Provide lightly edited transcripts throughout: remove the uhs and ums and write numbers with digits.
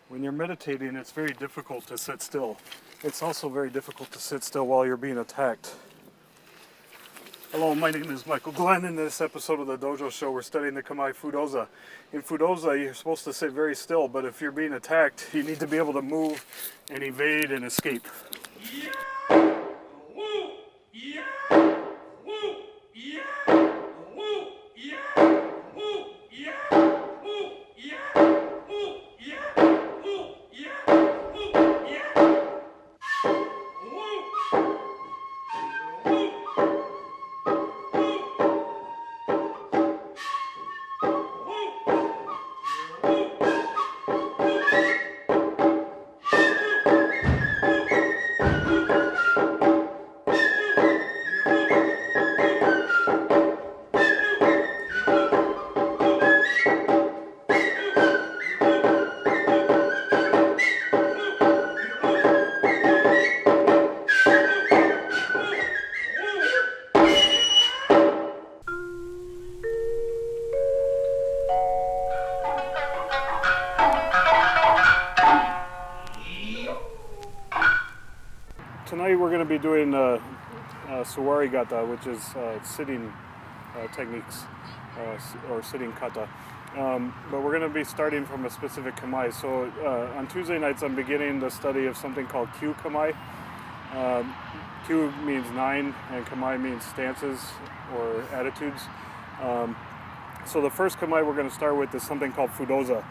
When you're meditating, it's very difficult to sit still. It's also very difficult to sit still while you're being attacked. Hello, my name is Michael Glenn. In this episode of the Dojo Show, we're studying the kamae fudoza. In fudoza, you're supposed to sit very still, but if you're being attacked, you need to be able to move and evade and escape. Tonight we're going to be doing suwari gata, which is sitting techniques, or sitting kata. But we're going to be starting from a specific kamae. So on Tuesday nights I'm beginning the study of something called kyuu kamae. Kyuu means 9 and kamae means stances or attitudes. So the first kamae we're going to start with is something called fudoza.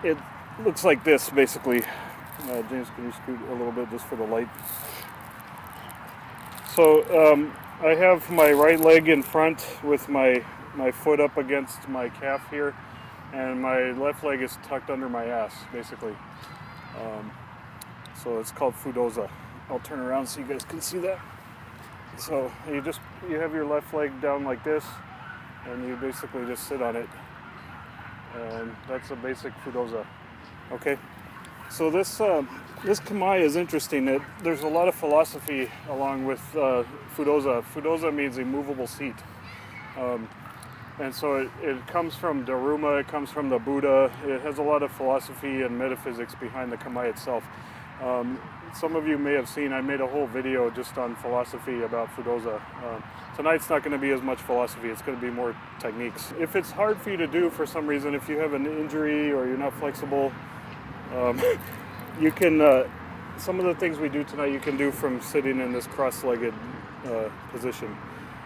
It looks like this basically. James, can you scoot a little bit just for the light? So I have my right leg in front with my foot up against my calf here, and my left leg is tucked under my ass, basically. So it's called fudoza. I'll turn around so you guys can see that. So you have your left leg down like this, and you basically just sit on it, and that's a basic fudoza. Okay. So this kamae is interesting. There's a lot of philosophy along with fudoza. Fudoza means a movable seat. And so it comes from Daruma, it comes from the Buddha. It has a lot of philosophy and metaphysics behind the kamae itself. Some of you may have seen, I made a whole video just on philosophy about fudoza. Tonight's not going to be as much philosophy, it's going to be more techniques. If it's hard for you to do for some reason, if you have an injury or you're not flexible, you can, some of the things we do tonight you can do from sitting in this cross-legged position.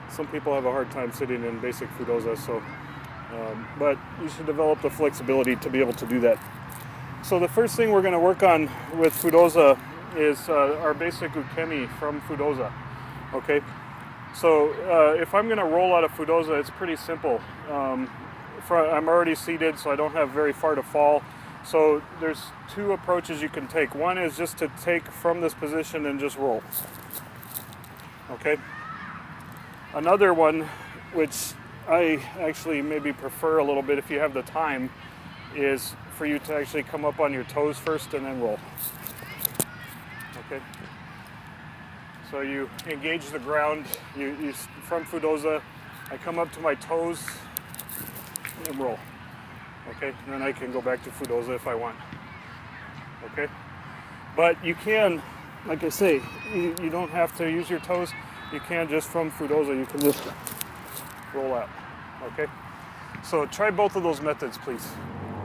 Some people have a hard time sitting in basic fudoza, so, but you should develop the flexibility to be able to do that. So the first thing we're going to work on with fudoza is our basic ukemi from fudoza. Okay, so if I'm going to roll out of fudoza, it's pretty simple. I'm already seated, so I don't have very far to fall. So there's two approaches you can take. One is just to take from this position and just roll. Okay. Another one, which I actually maybe prefer a little bit if you have the time, is for you to actually come up on your toes first and then roll. Okay. So you engage the ground. You from fudoza, I come up to my toes and roll. Okay, and then I can go back to fudoza if I want. Okay, but you can, like I say, you don't have to use your toes. You can just from fudoza, you can just roll out. Okay, so try both of those methods, please.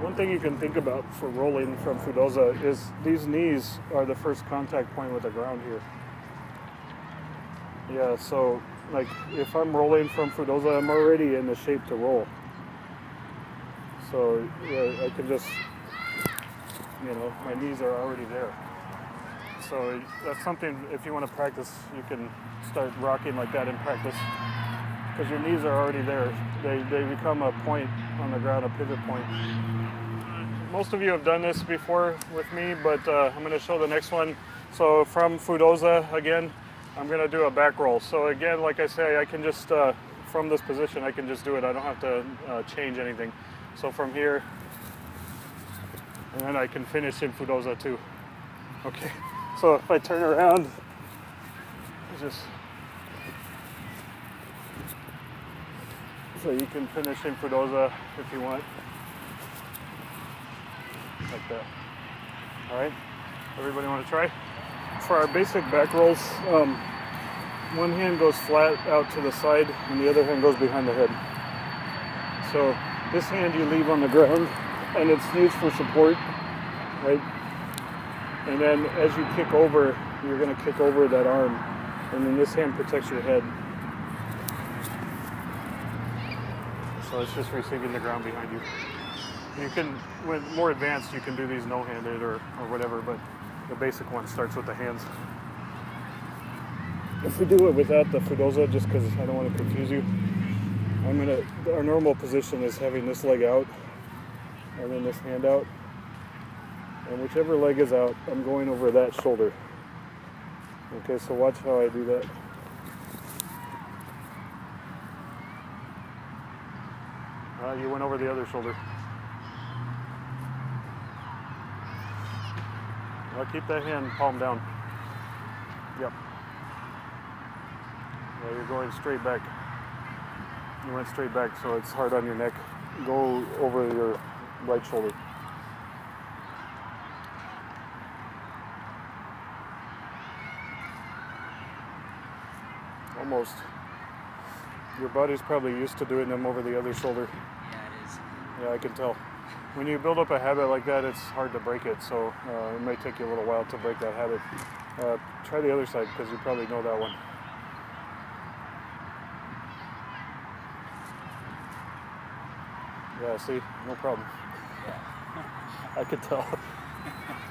One thing you can think about for rolling from fudoza is these knees are the first contact point with the ground here. Yeah, so like if I'm rolling from fudoza, I'm already in the shape to roll. So yeah, I can just, my knees are already there. So that's something, if you want to practice, you can start rocking like that in practice. Because your knees are already there. They become a point on the ground, a pivot point. Most of you have done this before with me, but I'm going to show the next one. So from fudoza, again, I'm going to do a back roll. So again, like I say, I can just, from this position, I can just do it. I don't have to change anything. So from here, and then I can finish in fudoza too. Okay, so if I turn around, just so you can finish in fudoza if you want. like that. All right, everybody want to try? For our basic back rolls, one hand goes flat out to the side and the other hand goes behind the head. So this hand you leave on the ground and it's used for support, right? And then as you kick over, you're going to kick over that arm, and then this hand protects your head. So it's just receiving the ground behind you. You can, when more advanced, you can do these no-handed or whatever, but the basic one starts with the hands. If we do it without the fudoza, just because I don't want to confuse you, our normal position is having this leg out and then this hand out. And whichever leg is out, I'm going over that shoulder. Okay, so watch how I do that. You went over the other shoulder. Well, keep that hand palm down. Yep. Yeah, you're going straight back. You went straight back, so it's hard on your neck. Go over your right shoulder. Almost. Your body's probably used to doing them over the other shoulder. Yeah, it is. Yeah, I can tell. When you build up a habit like that, it's hard to break it, so it may take you a little while to break that habit. Try the other side, because you probably know that one. Yeah, see? No problem. Yeah. I can tell.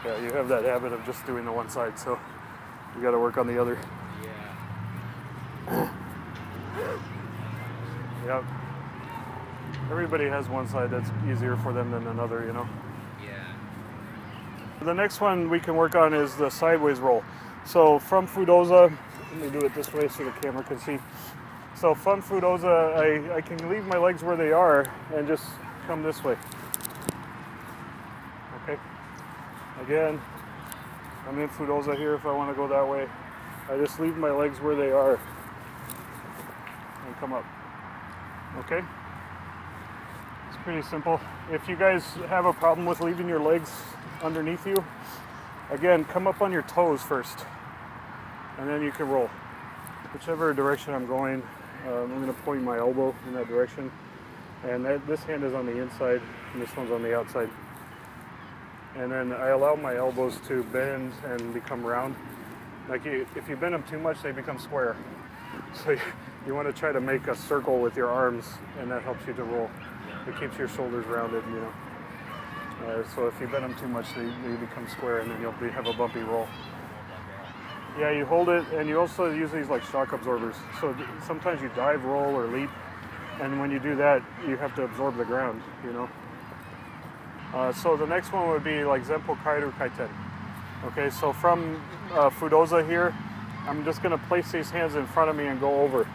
Yeah, you have that habit of just doing the one side, so you got to work on the other. Yeah. Yep. Everybody has one side that's easier for them than another, you know? Yeah. The next one we can work on is the sideways roll. So from fudoza, let me do it this way so the camera can see. So from fudoza, I can leave my legs where they are and just come this way. Okay. Again, I'm in fudoza here if I want to go that way. I just leave my legs where they are and come up. Okay? It's pretty simple. If you guys have a problem with leaving your legs underneath you, again, come up on your toes first, and then you can roll. Whichever direction I'm going, I'm going to point my elbow in that direction, and this hand is on the inside, and this one's on the outside. And then I allow my elbows to bend and become round. Like if you bend them too much, they become square. So you want to try to make a circle with your arms, and that helps you to roll. It keeps your shoulders rounded, you know. So if you bend them too much, they become square, and then you'll have a bumpy roll. Yeah, you hold it, and you also use these like shock absorbers. So sometimes you dive, roll, or leap, and when you do that, you have to absorb the ground, you know. So the next one would be like Zenpo Kairu Kaiten. Okay, so from fudoza here, I'm just going to place these hands in front of me and go over.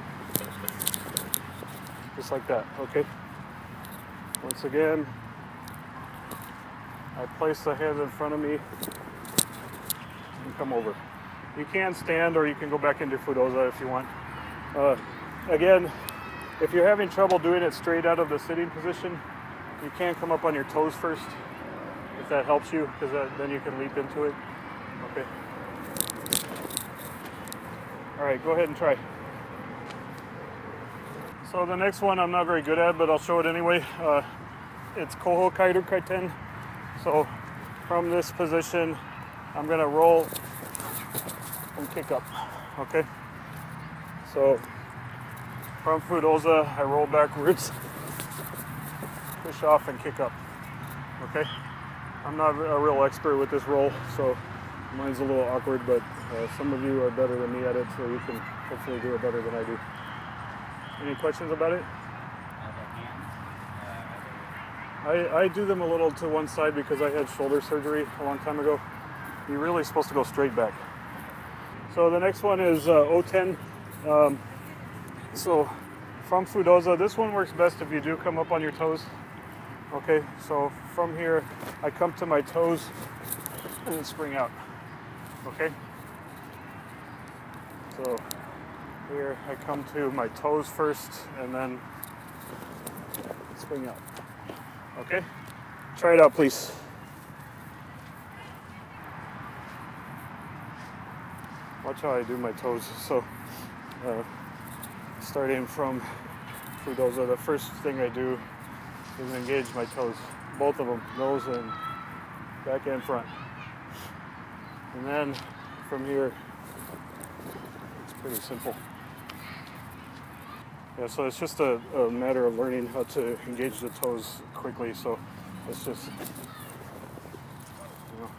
Just like that, okay? Once again, I place the hands in front of me and come over. You can stand or you can go back into fudoza if you want. Again, if you're having trouble doing it straight out of the sitting position, you can come up on your toes first, if that helps you, because then you can leap into it. Okay. All right, go ahead and try. So the next one I'm not very good at, but I'll show it anyway. It's Koho Kairu Kaiten. So from this position, I'm gonna roll and kick up, okay? So from fudoza, I roll backwards, push off and kick up, okay? I'm not a real expert with this roll, so mine's a little awkward, but some of you are better than me at it, so you can hopefully do it better than I do. Any questions about it? I do them a little to one side because I had shoulder surgery a long time ago. You're really supposed to go straight back. So the next one is Oten. So from fudoza, this one works best if you do come up on your toes. Okay, so from here, I come to my toes and then spring out. Okay? So here, I come to my toes first and then spring out. Okay? Try it out, please. watch how I do my toes. So starting from fudoza, the first thing I do is engage my toes, both of them, nose and back and front. And then from here, it's pretty simple. Yeah, so it's just a matter of learning how to engage the toes quickly. So it's just, you know.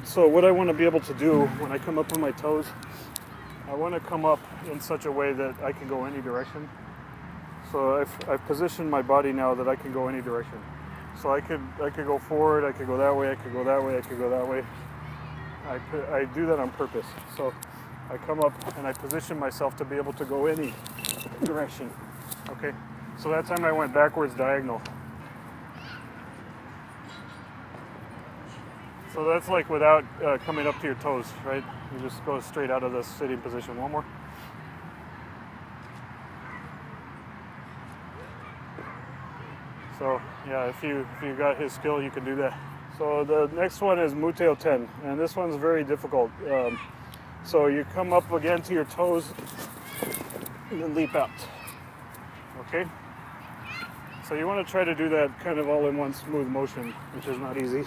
So what I want to be able to do when I come up on my toes, I want to come up in such a way that I can go any direction. So I've positioned my body now that I can go any direction. So I could go forward, I could go that way, I could go that way, I could go that way. I do that on purpose. So I come up and I position myself to be able to go any direction. Okay, so that time I went backwards diagonal. So that's like without coming up to your toes, right? You just go straight out of the sitting position. One more. So yeah, if you got his skill, you can do that. So the next one is mute Oten, and this one's very difficult. So you come up again to your toes and then leap out. Okay? So you want to try to do that kind of all in one smooth motion, which is not easy.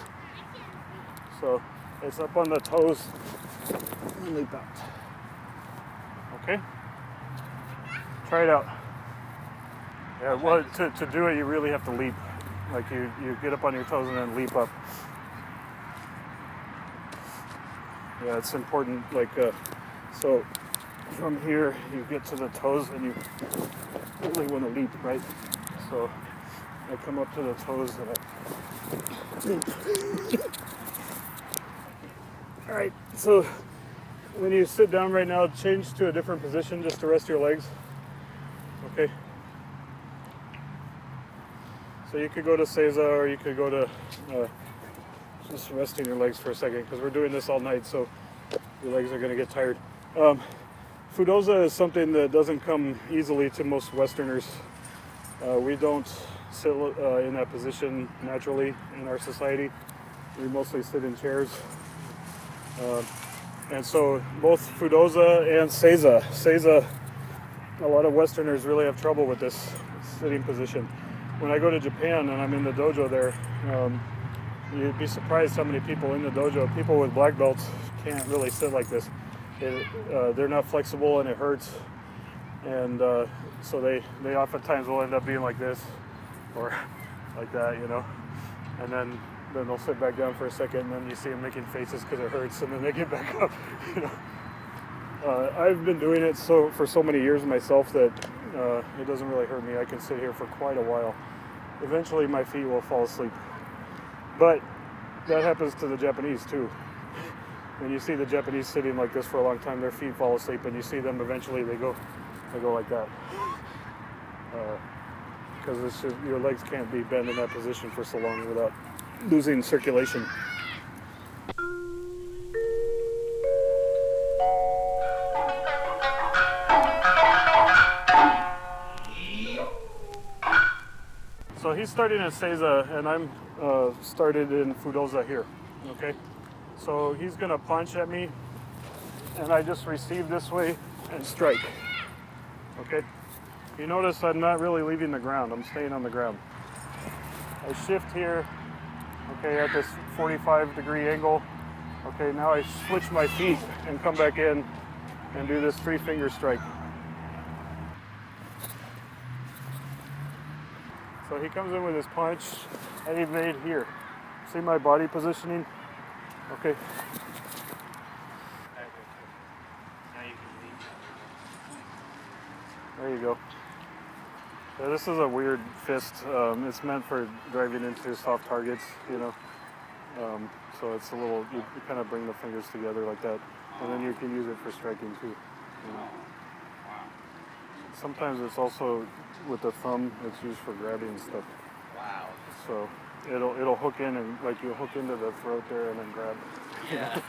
So it's up on the toes and leap out. Okay? Try it out. Yeah, well, to do it, you really have to leap. Like you get up on your toes and then leap up. Yeah, it's important. Like, so from here, you get to the toes and you really want to leap, right? So I come up to the toes and I leap. All right, so when you sit down right now, change to a different position just to rest your legs. Okay. So you could go to seiza or you could go to just resting your legs for a second because we're doing this all night, so your legs are going to get tired. Fudoza is something that doesn't come easily to most Westerners. We don't sit in that position naturally in our society. We mostly sit in chairs. And so both fudoza and seiza, a lot of Westerners really have trouble with this sitting position. When I go to Japan and I'm in the dojo there, you'd be surprised how many people in the dojo, people with black belts, can't really sit like this. They're not flexible and it hurts. And so they oftentimes will end up being like this or like that, you know. And then they'll sit back down for a second and then you see them making faces because it hurts and then they get back up, you know. I've been doing it for so many years myself that it doesn't really hurt me. I can sit here for quite a while. Eventually my feet will fall asleep. But that happens to the Japanese too. When you see the Japanese sitting like this for a long time, their feet fall asleep and you see them eventually they go like that. Because your legs can't be bent in that position for so long without losing circulation. So he's starting in seiza and I'm started in fudoza here, okay? So he's gonna punch at me and I just receive this way and strike, okay? You notice I'm not really leaving the ground, I'm staying on the ground. I shift here, okay, at this 45-degree angle. Okay, now I switch my feet and come back in and do this 3-finger strike. So he comes in with his punch, and he made here. See my body positioning? Okay. There you go. Yeah, this is a weird fist. It's meant for driving into soft targets, you know. So it's a little, you kind of bring the fingers together like that. And then you can use it for striking too. You know. Sometimes it's also with the thumb, it's used for grabbing stuff. Wow. So it'll hook in and like you'll hook into the throat there and then grab. Yeah.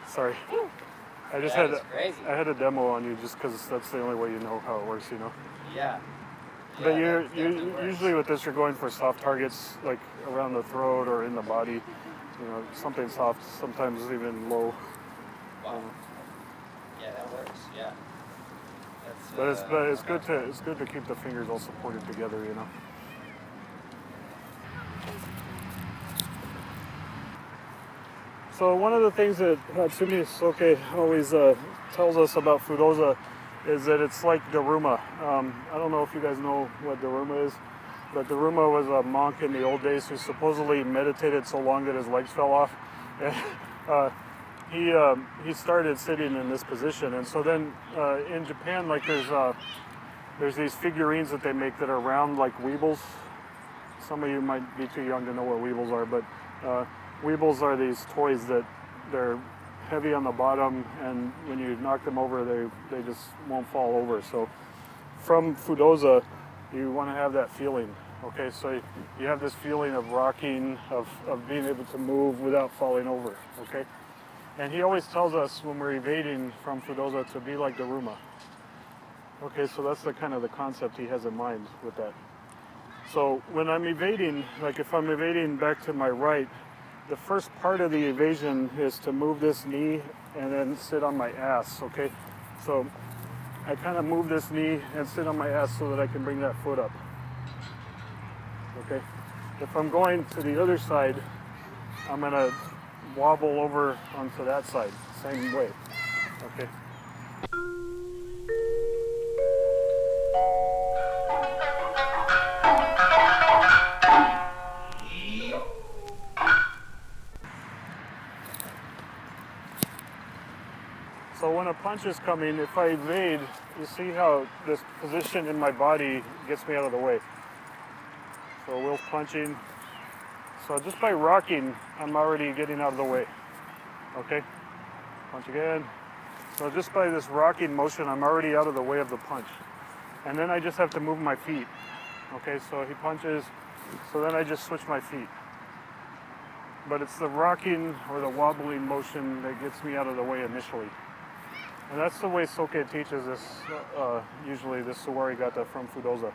Sorry. I just I had a demo on you just because that's the only way you know how it works, you know. Yeah. But you usually with this you're going for soft targets like around the throat or in the body, you know, something soft, sometimes even low. Wow. Yeah. That's, But it's good to keep the fingers all supported together, you know. So one of the things that Hatsumi Sensei always tells us about fudoza is that it's like Daruma. I don't know if you guys know what Daruma is, but Daruma was a monk in the old days who supposedly meditated so long that his legs fell off. He started sitting in this position, and so then in Japan, like there's these figurines that they make that are round like weebles. Some of you might be too young to know what weebles are, but weebles are these toys that they're heavy on the bottom, and when you knock them over, they just won't fall over. So from fudoza, you want to have that feeling. Okay, so you have this feeling of rocking, of being able to move without falling over. Okay, and he always tells us when we're evading from fudoza to be like Daruma. Okay, so that's the kind of the concept he has in mind with that. So when I'm evading, like if I'm evading back to my right, the first part of the evasion is to move this knee and then sit on my ass, okay? So I kind of move this knee and sit on my ass so that I can bring that foot up, okay? If I'm going to the other side, I'm gonna wobble over onto that side, same way, okay? So when a punch is coming, if I evade, you see how this position in my body gets me out of the way. So Will's punching. So just by rocking, I'm already getting out of the way. Okay? Punch again. So just by this rocking motion, I'm already out of the way of the punch. And then I just have to move my feet. Okay, so he punches, so then I just switch my feet. But it's the rocking or the wobbling motion that gets me out of the way initially. And that's the way Soke teaches this, usually this suwari gata from fudoza.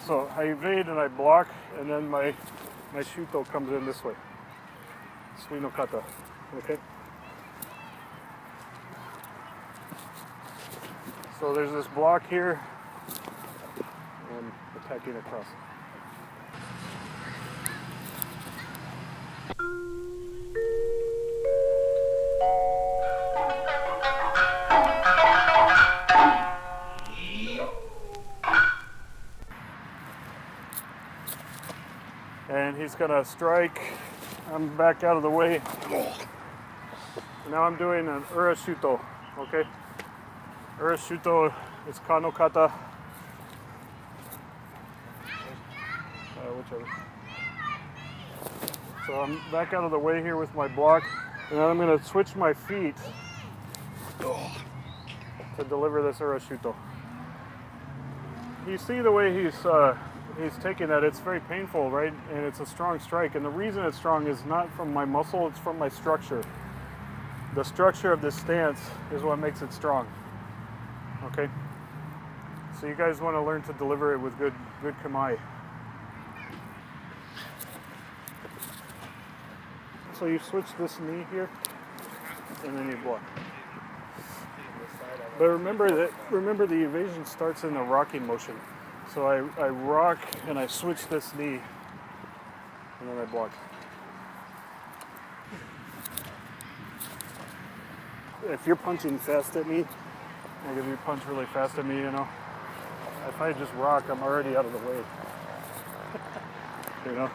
So I evade and I block, and then my shikkou comes in this way. Hatsumi no kata, okay? So there's this block here, and attacking across. And he's gonna strike. I'm back out of the way. Now I'm doing an urashuto, okay? Urashuto is kano kata. Whichever. So I'm back out of the way here with my block, and then I'm gonna switch my feet to deliver this urashuto. You see the way he's taking that, it's very painful, right? And it's a strong strike. And the reason it's strong is not from my muscle, it's from my structure. The structure of this stance is what makes it strong. Okay? So you guys want to learn to deliver it with good kamae. So you switch this knee here, and then you block. But remember the evasion starts in a rocking motion. So I rock and I switch this knee, and then I block. If you're punching fast at me, like if you punch really fast at me, you know, if I just rock, I'm already out of the way. You know?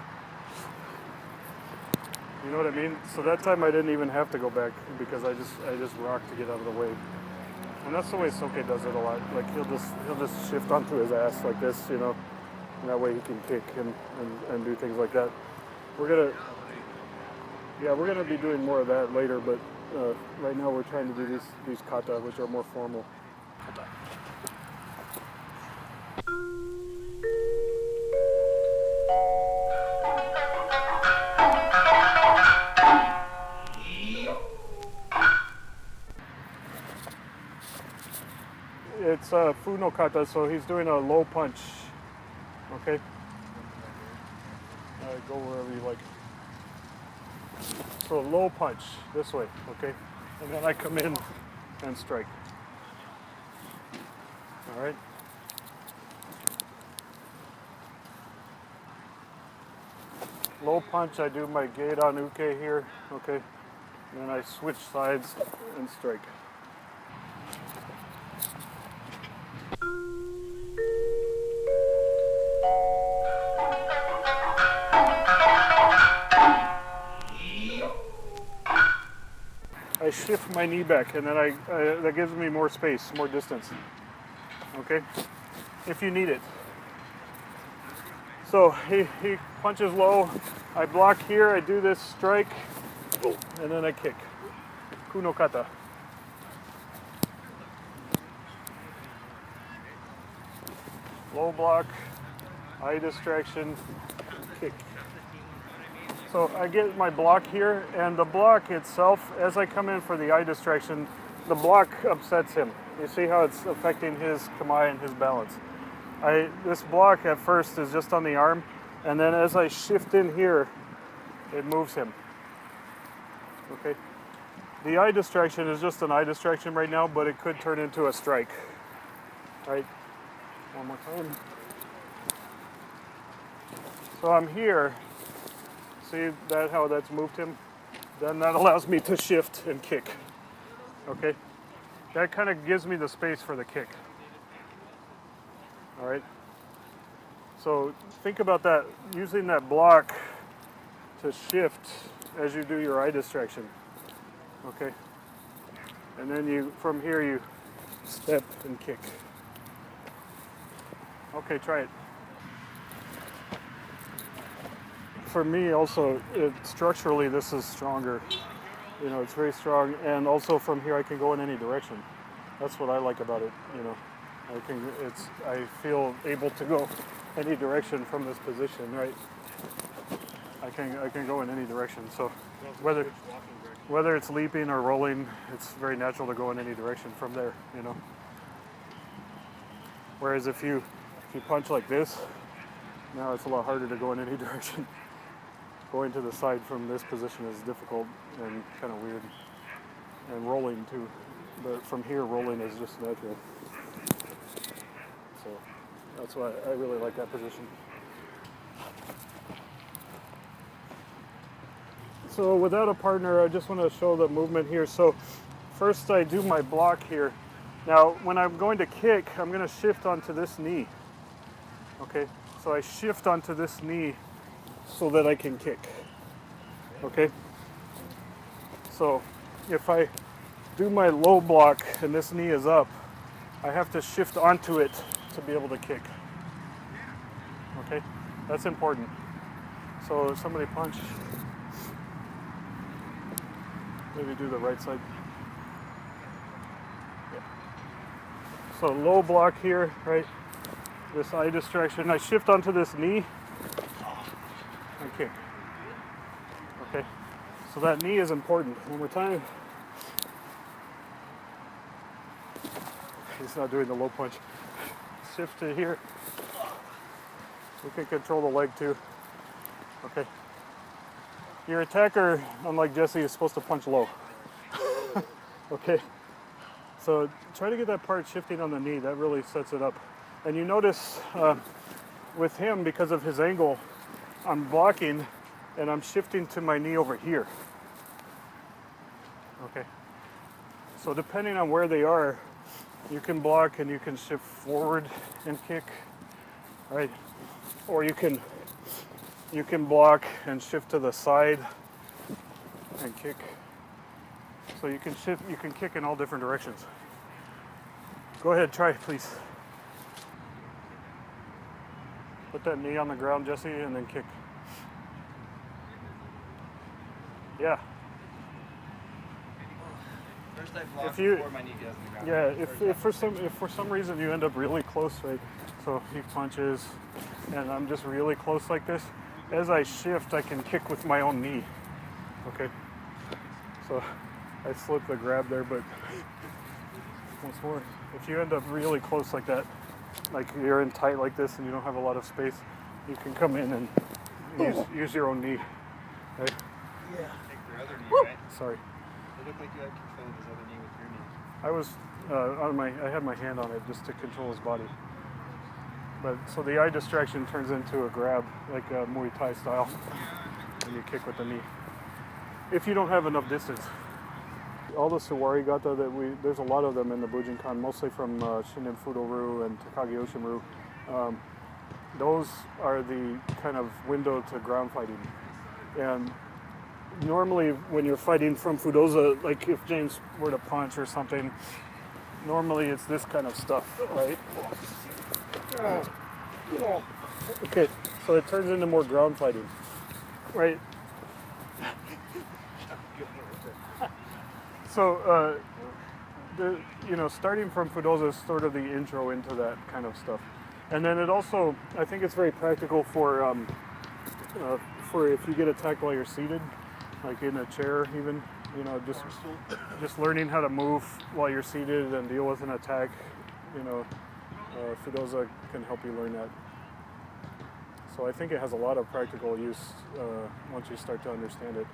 You know what I mean? So that time I didn't even have to go back because I just rocked to get out of the way. And that's the way Soke does it a lot. Like he'll just shift onto his ass like this, you know, and that way he can kick and do things like that. We're gonna be doing more of that later, but right now we're trying to do these kata, which are more formal. It's fu no kata, so he's doing a low punch. Okay? Go wherever you like. So low punch this way, okay? And then I come in and strike. All right? Low punch, I do my gate on uke here, okay? And then I switch sides and strike. I shift my knee back, and then that gives me more space, more distance. Okay, if you need it. So he punches low. I block here. I do this strike, and then I kick. Kyuu no kata. Low block, eye distraction, kick. So I get my block here, and the block itself, as I come in for the eye distraction, the block upsets him. You see how it's affecting his kamae and his balance. This block at first is just on the arm, and then as I shift in here, it moves him. Okay. The eye distraction is just an eye distraction right now, but it could turn into a strike. Right? One more time. So I'm here. See that how that's moved him? Then that allows me to shift and kick. Okay? That kind of gives me the space for the kick. All right? So think about that, using that block to shift as you do your eye distraction. Okay? And then from here you step and kick. Okay, try it. For me also, structurally this is stronger. You know, it's very strong, and also from here I can go in any direction. That's what I like about it, you know. I feel able to go any direction from this position, right? I can go in any direction. So whether it's leaping or rolling, it's very natural to go in any direction from there, you know. Whereas if you punch like this, now it's a lot harder to go in any direction. Going to the side from this position is difficult and kind of weird. And rolling too. But from here, rolling is just natural. So that's why I really like that position. So without a partner, I just want to show the movement here. So first I do my block here. Now when I'm going to kick, I'm going to shift onto this knee. Okay, so I shift onto this knee so that I can kick. Okay? So if I do my low block and this knee is up, I have to shift onto it to be able to kick. Okay? That's important. So somebody punch. Maybe do the right side. Yeah. So low block here, right? This eye distraction. I shift onto this knee. And kick. Okay, so that knee is important. One more time. He's not doing the low punch. Shift to here. You can control the leg too. Okay. Your attacker, unlike Jesse, is supposed to punch low. Okay. So try to get that part shifting on the knee. That really sets it up. And you notice with him, because of his angle, I'm blocking and I'm shifting to my knee over here. Okay. So depending on where they are, you can block and you can shift forward and kick, right? Or you can block and shift to the side and kick. So you can kick in all different directions. Go ahead, try, please. Put that knee on the ground, Jesse, and then kick. Yeah. First I block before my knee goes on the ground. Yeah, if for some reason you end up really close, right? So he punches, and I'm just really close like this. As I shift, I can kick with my own knee. Okay. So I slipped the grab there, but once more, if you end up really close like that, like you're in tight like this and you don't have a lot of space, you can come in and use your own knee. Right? Yeah. your other knee, right? Sorry. It looked like you had control of his other knee with your knee. I was I had my hand on it just to control his body. But so the eye distraction turns into a grab, like a Muay Thai style, and you kick with the knee. If you don't have enough distance. All the suwari gata there's a lot of them in the Bujinkan, mostly from Shinen Fudo-ryu and Takagi Oshin-ryu. Those are the kind of window to ground fighting. And normally when you're fighting from fudouza, like if James were to punch or something, normally it's this kind of stuff, right? Okay, so it turns into more ground fighting, right? So, starting from fudouza is sort of the intro into that kind of stuff. And then it also, I think it's very practical for if you get attacked while you're seated, like in a chair even, just learning how to move while you're seated and deal with an attack, fudouza can help you learn that. So I think it has a lot of practical use once you start to understand it.